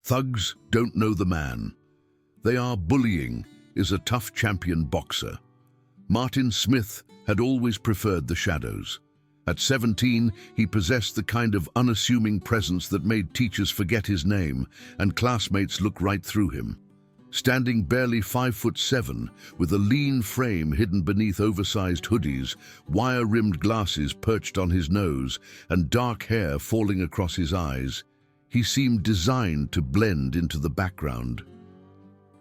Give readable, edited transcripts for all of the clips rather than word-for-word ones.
Thugs don't know the man. They are bullying is a tough champion boxer. Martin Smith had always preferred the shadows. At 17, he possessed the kind of unassuming presence that made teachers forget his name and classmates look right through him. Standing barely 5'7", with a lean frame hidden beneath oversized hoodies, wire-rimmed glasses perched on his nose, and dark hair falling across his eyes, he seemed designed to blend into the background.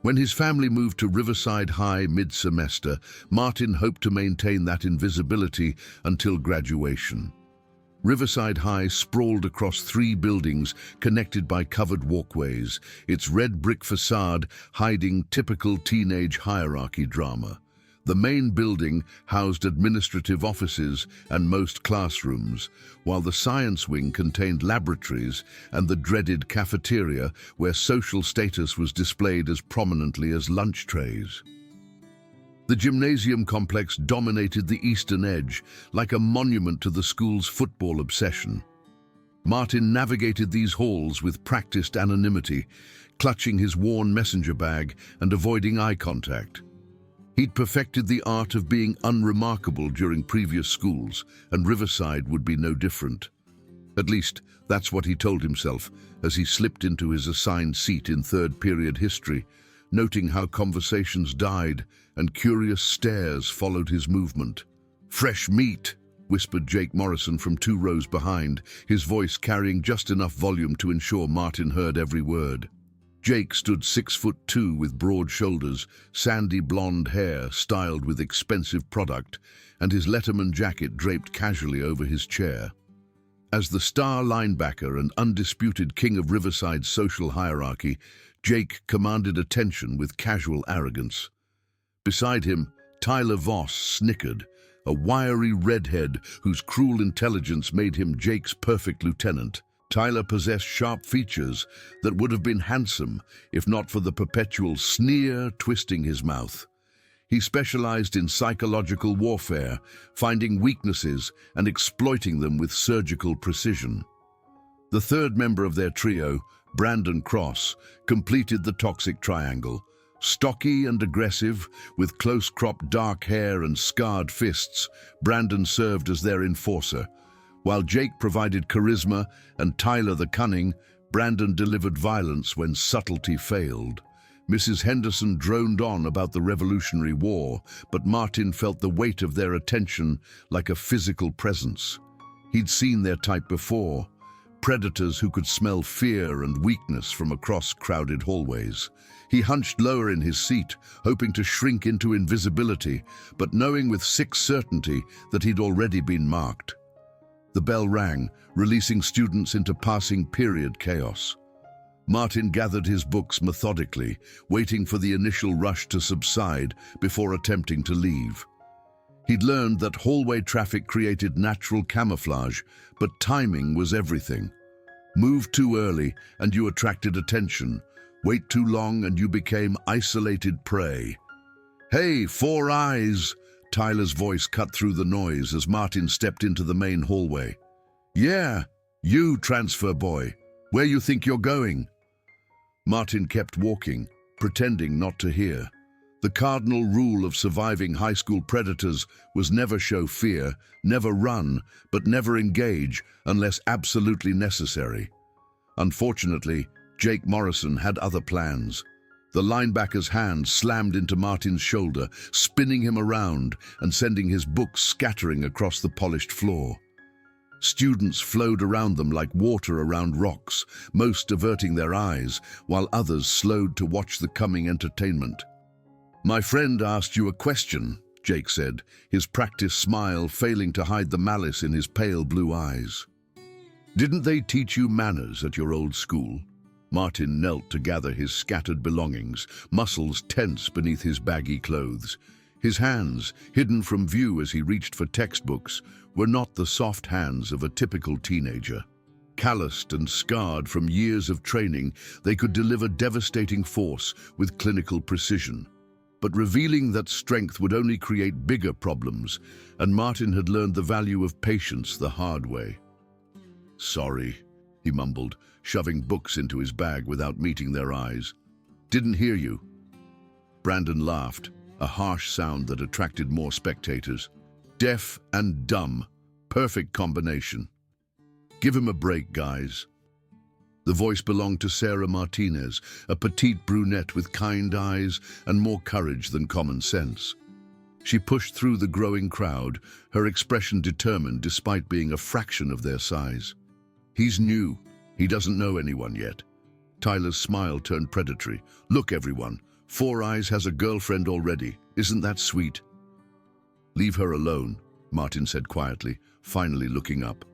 When his family moved to Riverside High mid-semester, Martin hoped to maintain that invisibility until graduation. Riverside High sprawled across 3 buildings connected by covered walkways, its red brick facade hiding typical teenage hierarchy drama. The main building housed administrative offices and most classrooms, while the science wing contained laboratories and the dreaded cafeteria where social status was displayed as prominently as lunch trays. The gymnasium complex dominated the eastern edge, like a monument to the school's football obsession. Martin navigated these halls with practiced anonymity, clutching his worn messenger bag and avoiding eye contact. He'd perfected the art of being unremarkable during previous schools, and Riverside would be no different. At least, that's what he told himself as he slipped into his assigned seat in third-period history, noting how conversations died and curious stares followed his movement. "Fresh meat," whispered Jake Morrison from 2 rows behind, his voice carrying just enough volume to ensure Martin heard every word. Jake stood 6'2" with broad shoulders, sandy blonde hair styled with expensive product, and his Letterman jacket draped casually over his chair. As the star linebacker and undisputed king of Riverside's social hierarchy, Jake commanded attention with casual arrogance. Beside him, Tyler Voss snickered, a wiry redhead whose cruel intelligence made him Jake's perfect lieutenant. Tyler possessed sharp features that would have been handsome if not for the perpetual sneer twisting his mouth. He specialized in psychological warfare, finding weaknesses and exploiting them with surgical precision. The third member of their trio, Brandon Cross, completed the toxic triangle. Stocky and aggressive, with close-cropped dark hair and scarred fists, Brandon served as their enforcer. While Jake provided charisma and Tyler the cunning, Brandon delivered violence when subtlety failed. Mrs. Henderson droned on about the Revolutionary War, but Martin felt the weight of their attention like a physical presence. He'd seen their type before, predators who could smell fear and weakness from across crowded hallways. He hunched lower in his seat, hoping to shrink into invisibility, but knowing with sick certainty that he'd already been marked. The bell rang, releasing students into passing period chaos. Martin gathered his books methodically, waiting for the initial rush to subside before attempting to leave. He'd learned that hallway traffic created natural camouflage, but timing was everything. Move too early and you attracted attention. Wait too long and you became isolated prey. "Hey, 4 eyes!" Tyler's voice cut through the noise as Martin stepped into the main hallway. "Yeah, you transfer boy. Where you think you're going?" Martin kept walking, pretending not to hear. The cardinal rule of surviving high school predators was never show fear, never run, but never engage unless absolutely necessary. Unfortunately, Jake Morrison had other plans. The linebacker's hand slammed into Martin's shoulder, spinning him around and sending his books scattering across the polished floor. Students flowed around them like water around rocks, most averting their eyes, while others slowed to watch the coming entertainment. "My friend asked you a question," Jake said, his practiced smile failing to hide the malice in his pale blue eyes. "Didn't they teach you manners at your old school?" Martin knelt to gather his scattered belongings, muscles tense beneath his baggy clothes. His hands, hidden from view as he reached for textbooks, were not the soft hands of a typical teenager. Calloused and scarred from years of training, they could deliver devastating force with clinical precision. But revealing that strength would only create bigger problems, and Martin had learned the value of patience the hard way. "Sorry." he mumbled, shoving books into his bag without meeting their eyes. Didn't hear you. Brandon laughed, a harsh sound that attracted more spectators. Deaf and dumb. Perfect combination. Give him a break, guys. The voice belonged to Sarah Martinez, a petite brunette with kind eyes and more courage than common sense. She pushed through the growing crowd, her expression determined despite being a fraction of their size. He's new. He doesn't know anyone yet. Tyler's smile turned predatory. Look, everyone. Four Eyes has a girlfriend already. Isn't that sweet? Leave her alone, Martin said quietly, finally looking up.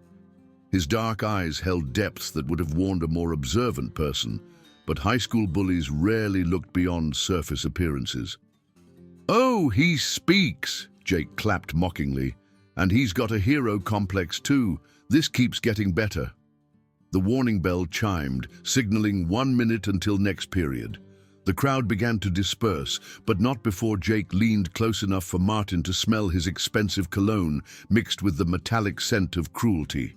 His dark eyes held depth that would have warned a more observant person, but high school bullies rarely looked beyond surface appearances. Oh, he speaks, Jake clapped mockingly. And he's got a hero complex too. This keeps getting better. The warning bell chimed, signaling 1 minute until next period. The crowd began to disperse, but not before Jake leaned close enough for Martin to smell his expensive cologne mixed with the metallic scent of cruelty.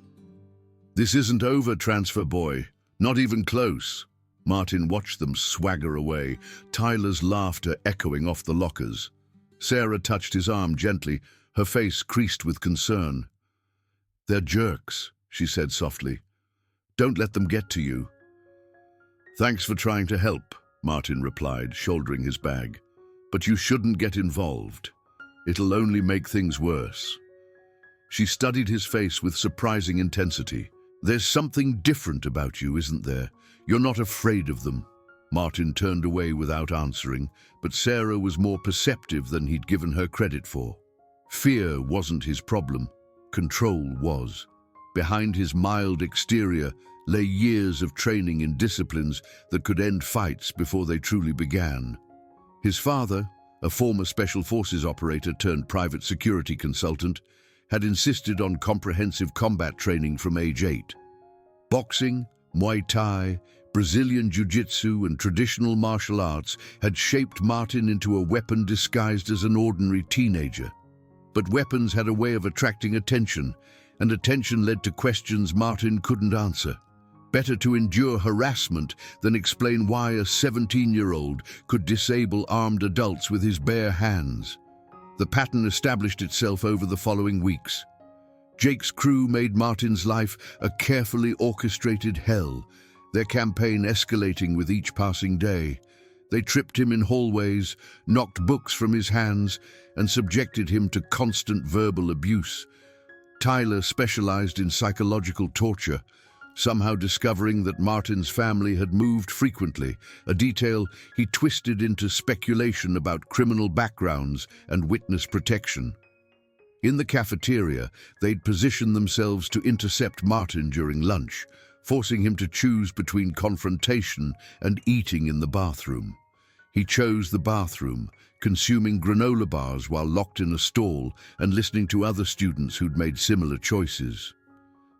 This isn't over, transfer boy. Not even close. Martin watched them swagger away, Tyler's laughter echoing off the lockers. Sarah touched his arm gently, her face creased with concern. They're jerks, she said softly. Don't let them get to you. Thanks for trying to help, Martin replied, shouldering his bag. But you shouldn't get involved. It'll only make things worse. She studied his face with surprising intensity. There's something different about you, isn't there? You're not afraid of them. Martin turned away without answering, but Sarah was more perceptive than he'd given her credit for. Fear wasn't his problem. Control was. Behind his mild exterior lay years of training in disciplines that could end fights before they truly began. His father, a former Special Forces operator turned private security consultant, had insisted on comprehensive combat training from age 8. Boxing, Muay Thai, Brazilian Jiu-Jitsu and traditional martial arts had shaped Martin into a weapon disguised as an ordinary teenager. But weapons had a way of attracting attention, and attention led to questions Martin couldn't answer. Better to endure harassment than explain why a 17-year-old could disable armed adults with his bare hands. The pattern established itself over the following weeks. Jake's crew made Martin's life a carefully orchestrated hell, their campaign escalating with each passing day. They tripped him in hallways, knocked books from his hands, and subjected him to constant verbal abuse. Tyler specialized in psychological torture, somehow discovering that Martin's family had moved frequently, a detail he twisted into speculation about criminal backgrounds and witness protection. In the cafeteria, they'd positioned themselves to intercept Martin during lunch, forcing him to choose between confrontation and eating in the bathroom. He chose the bathroom, consuming granola bars while locked in a stall and listening to other students who'd made similar choices.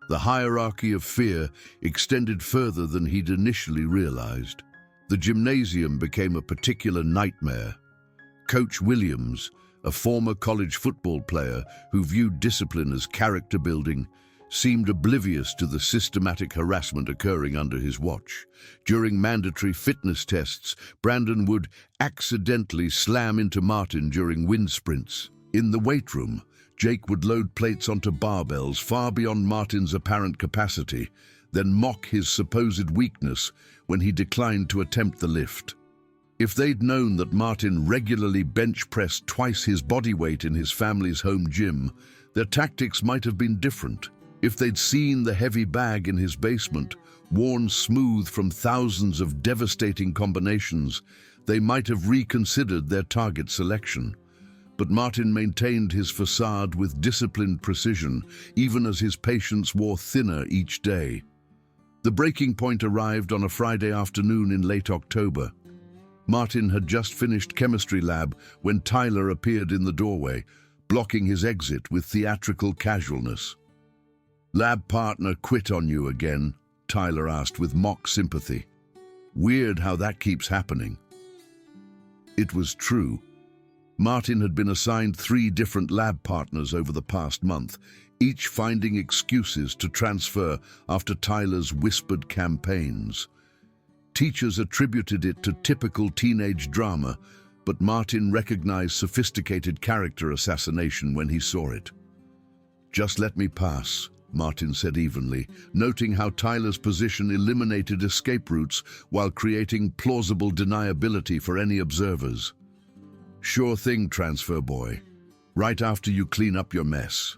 The hierarchy of fear extended further than he'd initially realized. The gymnasium became a particular nightmare. Coach Williams, a former college football player who viewed discipline as character building, seemed oblivious to the systematic harassment occurring under his watch. During mandatory fitness tests, Brandon would accidentally slam into Martin during wind sprints. In the weight room, Jake would load plates onto barbells far beyond Martin's apparent capacity, then mock his supposed weakness when he declined to attempt the lift. If they'd known that Martin regularly bench-pressed twice his body weight in his family's home gym, their tactics might have been different. If they'd seen the heavy bag in his basement, worn smooth from thousands of devastating combinations, they might have reconsidered their target selection. But Martin maintained his facade with disciplined precision, even as his patience wore thinner each day. The breaking point arrived on a Friday afternoon in late October. Martin had just finished chemistry lab when Tyler appeared in the doorway, blocking his exit with theatrical casualness. "Lab partner quit on you again?" Tyler asked with mock sympathy. "Weird how that keeps happening." It was true. Martin had been assigned 3 different lab partners over the past month, each finding excuses to transfer after Tyler's whispered campaigns. Teachers attributed it to typical teenage drama, but Martin recognized sophisticated character assassination when he saw it. "Just let me pass," Martin said evenly, noting how Tyler's position eliminated escape routes while creating plausible deniability for any observers. "Sure thing, transfer boy. Right after you clean up your mess."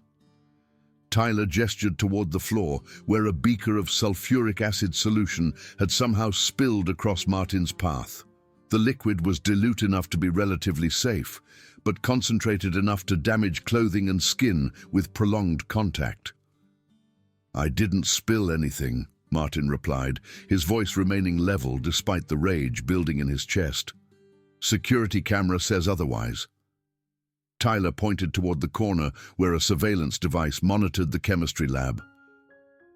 Tyler gestured toward the floor, where a beaker of sulfuric acid solution had somehow spilled across Martin's path. The liquid was dilute enough to be relatively safe, but concentrated enough to damage clothing and skin with prolonged contact. "I didn't spill anything," Martin replied, his voice remaining level despite the rage building in his chest. "Security camera says otherwise." Tyler pointed toward the corner where a surveillance device monitored the chemistry lab.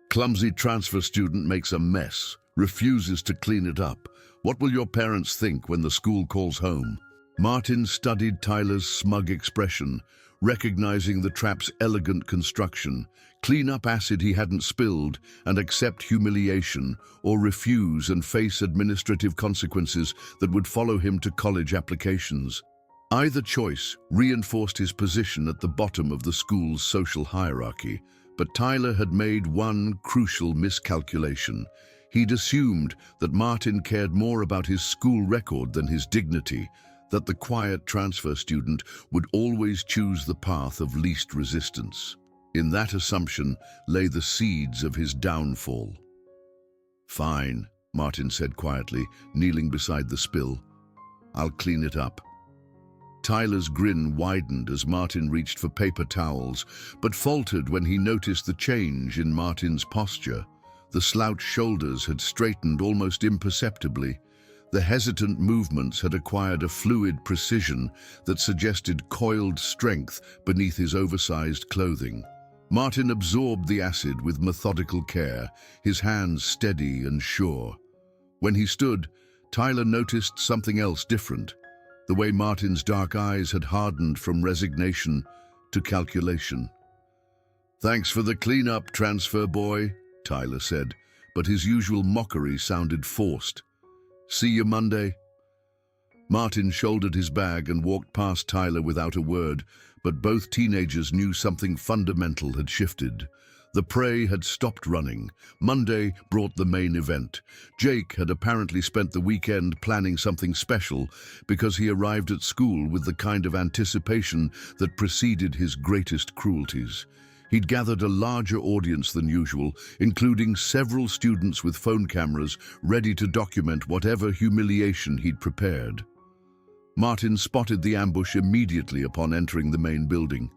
"Clumsy transfer student makes a mess, refuses to clean it up. What will your parents think when the school calls home?" Martin studied Tyler's smug expression, recognizing the trap's elegant construction. Clean up acid he hadn't spilled and accept humiliation, or refuse and face administrative consequences that would follow him to college applications. Either choice reinforced his position at the bottom of the school's social hierarchy, but Tyler had made one crucial miscalculation. He'd assumed that Martin cared more about his school record than his dignity, that the quiet transfer student would always choose the path of least resistance. In that assumption lay the seeds of his downfall. "Fine," Martin said quietly, kneeling beside the spill. "I'll clean it up." Tyler's grin widened as Martin reached for paper towels, but faltered when he noticed the change in Martin's posture. The slouched shoulders had straightened almost imperceptibly. The hesitant movements had acquired a fluid precision that suggested coiled strength beneath his oversized clothing. Martin absorbed the acid with methodical care, his hands steady and sure. When he stood, Tyler noticed something else different. The way Martin's dark eyes had hardened from resignation to calculation. "Thanks for the cleanup, transfer boy," Tyler said, but his usual mockery sounded forced. "See you Monday." Martin shouldered his bag and walked past Tyler without a word, but both teenagers knew something fundamental had shifted. The prey had stopped running. Monday brought the main event. Jake had apparently spent the weekend planning something special because he arrived at school with the kind of anticipation that preceded his greatest cruelties. He'd gathered a larger audience than usual, including several students with phone cameras ready to document whatever humiliation he'd prepared. Martin spotted the ambush immediately upon entering the main building.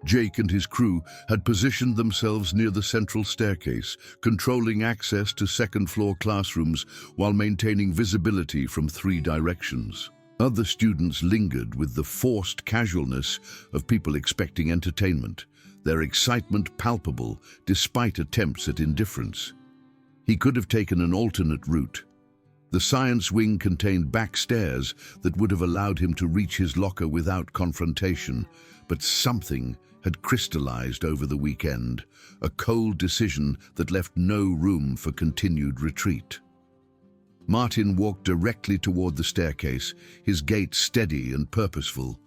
Jake and his crew had positioned themselves near the central staircase, controlling access to second-floor classrooms while maintaining visibility from 3 directions. Other students lingered with the forced casualness of people expecting entertainment, their excitement palpable despite attempts at indifference. He could have taken an alternate route. The science wing contained back stairs that would have allowed him to reach his locker without confrontation, but something had crystallized over the weekend, a cold decision that left no room for continued retreat. Martin walked directly toward the staircase, his gait steady and purposeful.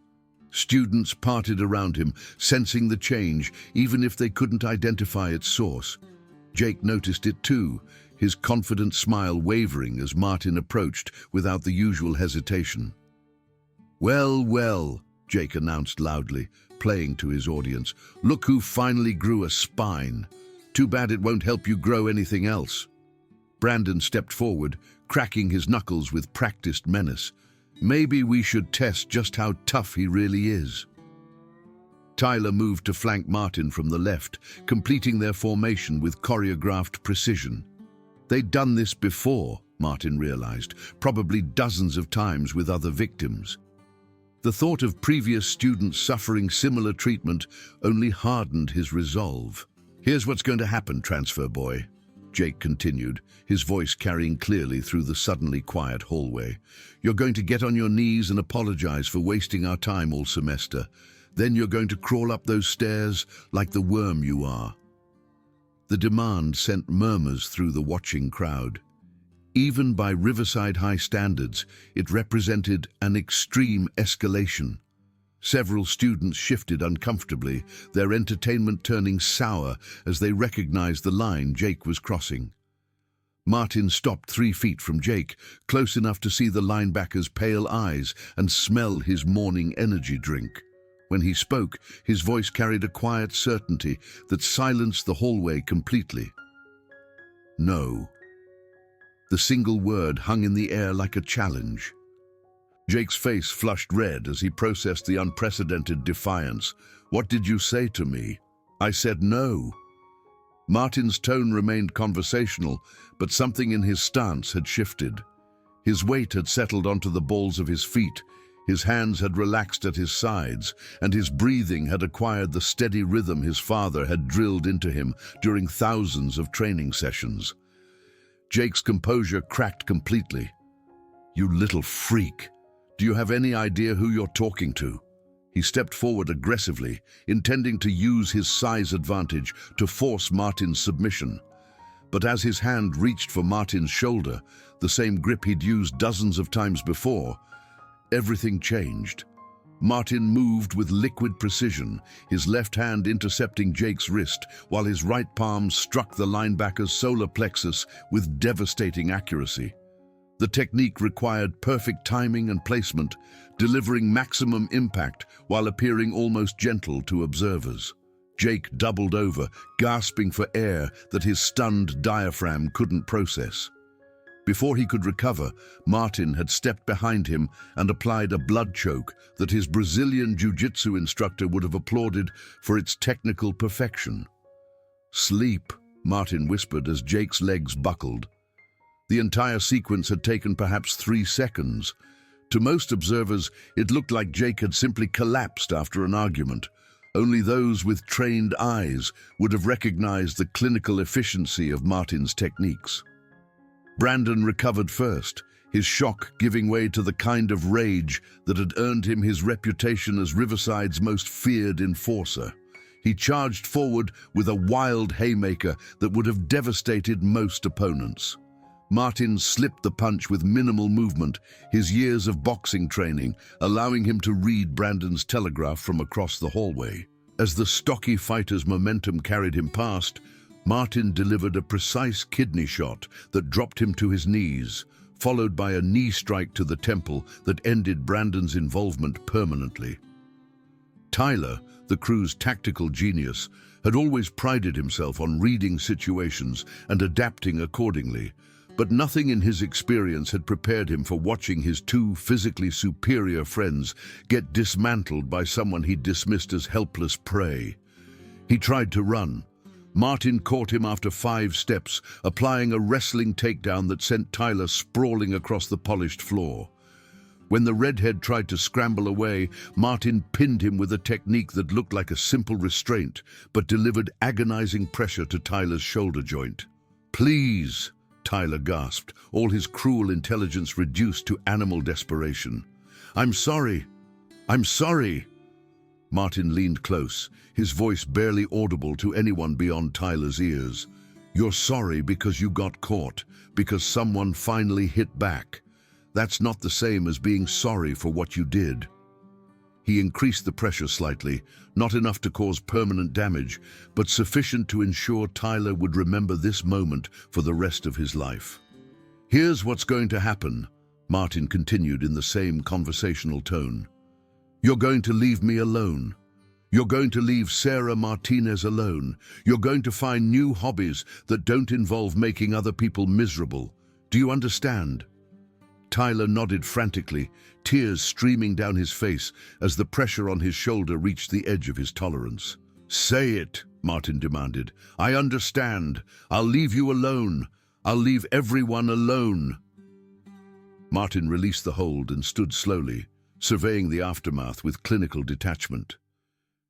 Students parted around him, sensing the change, even if they couldn't identify its source. Jake noticed it too, his confident smile wavering as Martin approached without the usual hesitation. "Well, well," Jake announced loudly, playing to his audience. "Look who finally grew a spine. Too bad it won't help you grow anything else." Brandon stepped forward, cracking his knuckles with practiced menace. "Maybe we should test just how tough he really is." Tyler moved to flank Martin from the left, completing their formation with choreographed precision. They'd done this before, Martin realized, probably dozens of times with other victims. The thought of previous students suffering similar treatment only hardened his resolve. "Here's what's going to happen, transfer boy," Jake continued, his voice carrying clearly through the suddenly quiet hallway. "You're going to get on your knees and apologize for wasting our time all semester. Then you're going to crawl up those stairs like the worm you are." The demand sent murmurs through the watching crowd. Even by Riverside High standards, it represented an extreme escalation. Several students shifted uncomfortably, their entertainment turning sour as they recognized the line Jake was crossing. Martin stopped 3 feet from Jake, close enough to see the linebacker's pale eyes and smell his morning energy drink. When he spoke, his voice carried a quiet certainty that silenced the hallway completely. "No." The single word hung in the air like a challenge. Jake's face flushed red as he processed the unprecedented defiance. "What did you say to me?" "I said no." Martin's tone remained conversational, but something in his stance had shifted. His weight had settled onto the balls of his feet, his hands had relaxed at his sides, and his breathing had acquired the steady rhythm his father had drilled into him during thousands of training sessions. Jake's composure cracked completely. "You little freak. Do you have any idea who you're talking to?" He stepped forward aggressively, intending to use his size advantage to force Martin's submission. But as his hand reached for Martin's shoulder, the same grip he'd used dozens of times before, everything changed. Martin moved with liquid precision, his left hand intercepting Jake's wrist, while his right palm struck the linebacker's solar plexus with devastating accuracy. The technique required perfect timing and placement, delivering maximum impact while appearing almost gentle to observers. Jake doubled over, gasping for air that his stunned diaphragm couldn't process. Before he could recover, Martin had stepped behind him and applied a blood choke that his Brazilian jiu-jitsu instructor would have applauded for its technical perfection. "Sleep," Martin whispered as Jake's legs buckled. The entire sequence had taken perhaps 3 seconds. To most observers, it looked like Jake had simply collapsed after an argument. Only those with trained eyes would have recognized the clinical efficiency of Martin's techniques. Brandon recovered first, his shock giving way to the kind of rage that had earned him his reputation as Riverside's most feared enforcer. He charged forward with a wild haymaker that would have devastated most opponents. Martin slipped the punch with minimal movement, his years of boxing training allowing him to read Brandon's telegraph from across the hallway. As the stocky fighter's momentum carried him past, Martin delivered a precise kidney shot that dropped him to his knees, followed by a knee strike to the temple that ended Brandon's involvement permanently. Tyler, the crew's tactical genius, had always prided himself on reading situations and adapting accordingly, but nothing in his experience had prepared him for watching his 2 physically superior friends get dismantled by someone he dismissed as helpless prey. He tried to run. Martin caught him after 5 steps, applying a wrestling takedown that sent Tyler sprawling across the polished floor. When the redhead tried to scramble away, Martin pinned him with a technique that looked like a simple restraint, but delivered agonizing pressure to Tyler's shoulder joint. "Please," Tyler gasped, all his cruel intelligence reduced to animal desperation. "I'm sorry. I'm sorry." Martin leaned close, his voice barely audible to anyone beyond Tyler's ears. "You're sorry because you got caught, because someone finally hit back. That's not the same as being sorry for what you did." He increased the pressure slightly, not enough to cause permanent damage, but sufficient to ensure Tyler would remember this moment for the rest of his life. "Here's what's going to happen," Martin continued in the same conversational tone. "You're going to leave me alone. You're going to leave Sarah Martinez alone. You're going to find new hobbies that don't involve making other people miserable. Do you understand?" Tyler nodded frantically, tears streaming down his face as the pressure on his shoulder reached the edge of his tolerance. "Say it," Martin demanded. "I understand. I'll leave you alone. I'll leave everyone alone." Martin released the hold and stood slowly, surveying the aftermath with clinical detachment.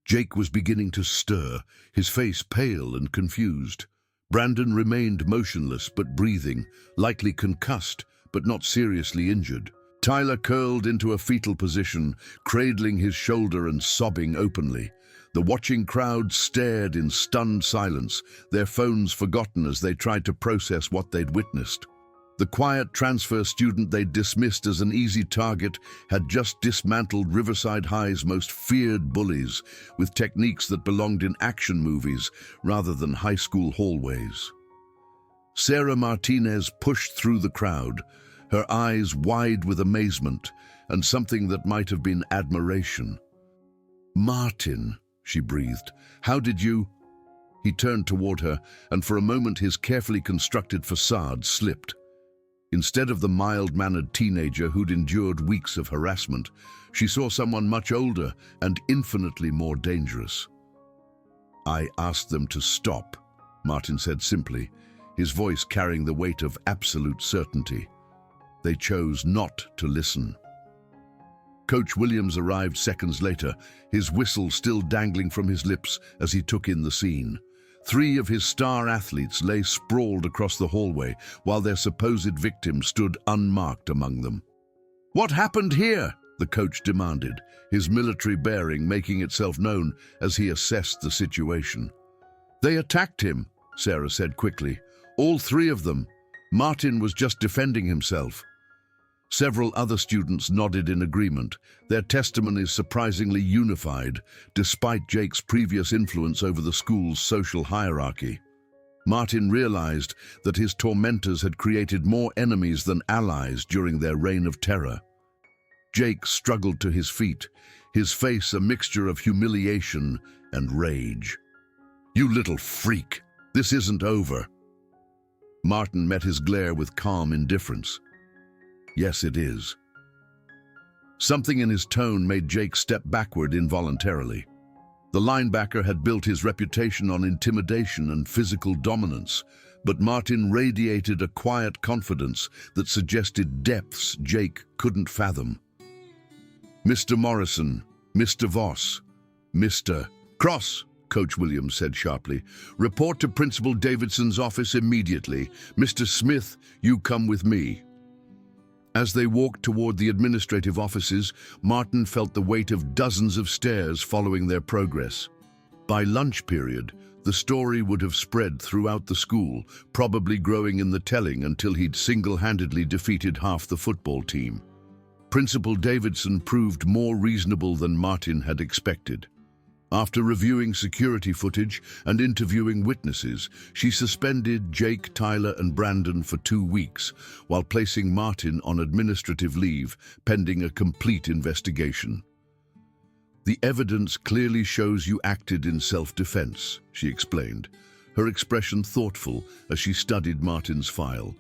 Jake was beginning to stir, his face pale and confused. Brandon remained motionless but breathing, likely concussed, but not seriously injured. Tyler curled into a fetal position, cradling his shoulder and sobbing openly. The watching crowd stared in stunned silence, their phones forgotten as they tried to process what they'd witnessed. The quiet transfer student they'd dismissed as an easy target had just dismantled Riverside High's most feared bullies with techniques that belonged in action movies rather than high school hallways. Sarah Martinez pushed through the crowd, her eyes wide with amazement and something that might have been admiration. "Martin," she breathed, "how did you—" He turned toward her, and for a moment his carefully constructed facade slipped. Instead of the mild-mannered teenager who'd endured weeks of harassment, she saw someone much older and infinitely more dangerous. "I asked them to stop," Martin said simply, his voice carrying the weight of absolute certainty. "They chose not to listen." Coach Williams arrived seconds later, his whistle still dangling from his lips as he took in the scene. 3 of his star athletes lay sprawled across the hallway, while their supposed victim stood unmarked among them. "What happened here?" the coach demanded, his military bearing making itself known as he assessed the situation. "They attacked him," Sarah said quickly. "All 3 of them. Martin was just defending himself." Several other students nodded in agreement, their testimonies surprisingly unified, despite Jake's previous influence over the school's social hierarchy. Martin realized that his tormentors had created more enemies than allies during their reign of terror. Jake struggled to his feet, his face a mixture of humiliation and rage. "You little freak! This isn't over!" Martin met his glare with calm indifference. "Yes, it is." Something in his tone made Jake step backward involuntarily. The linebacker had built his reputation on intimidation and physical dominance, but Martin radiated a quiet confidence that suggested depths Jake couldn't fathom. "Mr. Morrison, Mr. Voss, Mr. Cross," Coach Williams said sharply. "Report to Principal Davidson's office immediately. Mr. Smith, you come with me." As they walked toward the administrative offices, Martin felt the weight of dozens of stares following their progress. By lunch period, the story would have spread throughout the school, probably growing in the telling until he'd single-handedly defeated half the football team. Principal Davidson proved more reasonable than Martin had expected. After reviewing security footage and interviewing witnesses, she suspended Jake, Tyler, and Brandon for 2 weeks, while placing Martin on administrative leave, pending a complete investigation. "The evidence clearly shows you acted in self-defense," she explained, her expression thoughtful as she studied Martin's file.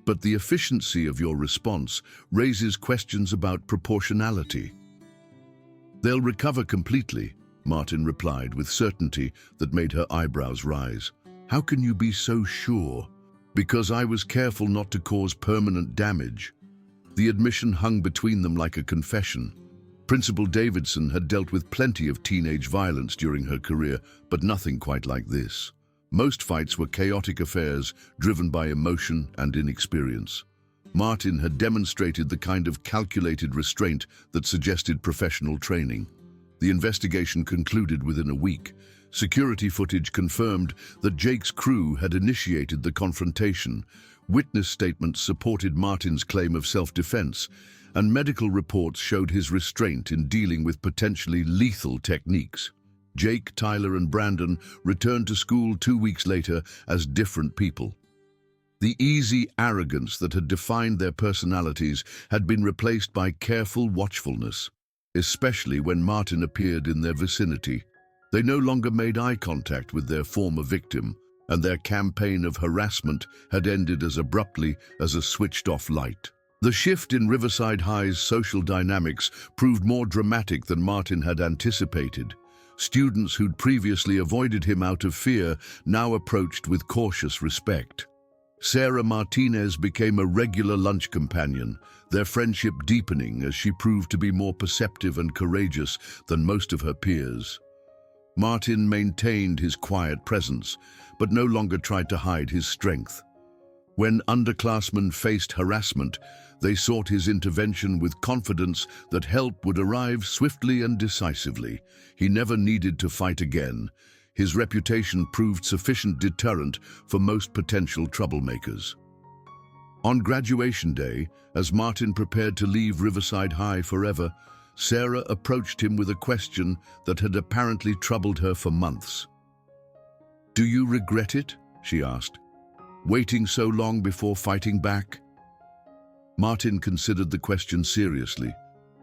"But the efficiency of your response raises questions about proportionality." "They'll recover completely," Martin replied with certainty that made her eyebrows rise. "How can you be so sure?" "Because I was careful not to cause permanent damage." The admission hung between them like a confession. Principal Davidson had dealt with plenty of teenage violence during her career, but nothing quite like this. Most fights were chaotic affairs driven by emotion and inexperience. Martin had demonstrated the kind of calculated restraint that suggested professional training. The investigation concluded within a week. Security footage confirmed that Jake's crew had initiated the confrontation. Witness statements supported Martin's claim of self-defense, and medical reports showed his restraint in dealing with potentially lethal techniques. Jake, Tyler, and Brandon returned to school 2 weeks later as different people. The easy arrogance that had defined their personalities had been replaced by careful watchfulness, especially when Martin appeared in their vicinity. They no longer made eye contact with their former victim, and their campaign of harassment had ended as abruptly as a switched-off light. The shift in Riverside High's social dynamics proved more dramatic than Martin had anticipated. Students who'd previously avoided him out of fear now approached with cautious respect. Sarah Martinez became a regular lunch companion, their friendship deepening as she proved to be more perceptive and courageous than most of her peers. Martin maintained his quiet presence, but no longer tried to hide his strength. When underclassmen faced harassment, they sought his intervention with confidence that help would arrive swiftly and decisively. He never needed to fight again. His reputation proved sufficient deterrent for most potential troublemakers. On graduation day, as Martin prepared to leave Riverside High forever, Sarah approached him with a question that had apparently troubled her for months. "Do you regret it?" she asked. "Waiting so long before fighting back?" Martin considered the question seriously,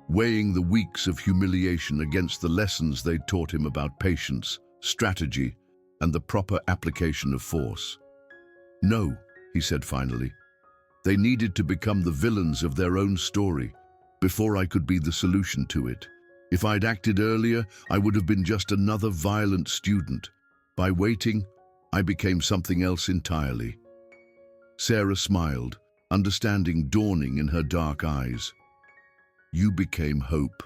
weighing the weeks of humiliation against the lessons they'd taught him about patience, strategy, and the proper application of force. "No," he said finally. "They needed to become the villains of their own story before I could be the solution to it. If I'd acted earlier, I would have been just another violent student. By waiting, I became something else entirely." Sarah smiled, understanding dawning in her dark eyes. "You became hope."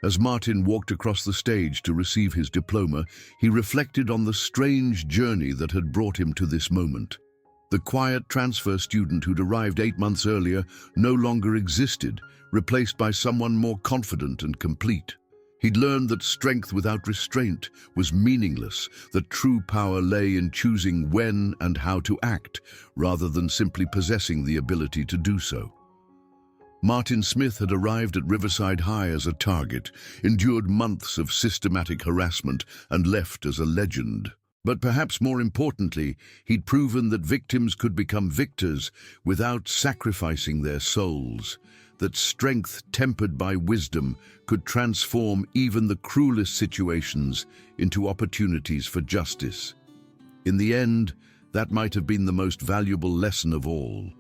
As Martin walked across the stage to receive his diploma, he reflected on the strange journey that had brought him to this moment. The quiet transfer student who'd arrived 8 months earlier no longer existed, replaced by someone more confident and complete. He'd learned that strength without restraint was meaningless, that true power lay in choosing when and how to act, rather than simply possessing the ability to do so. Martin Smith had arrived at Riverside High as a target, endured months of systematic harassment, and left as a legend. But perhaps more importantly, he'd proven that victims could become victors without sacrificing their souls, that strength tempered by wisdom could transform even the cruelest situations into opportunities for justice. In the end, that might have been the most valuable lesson of all.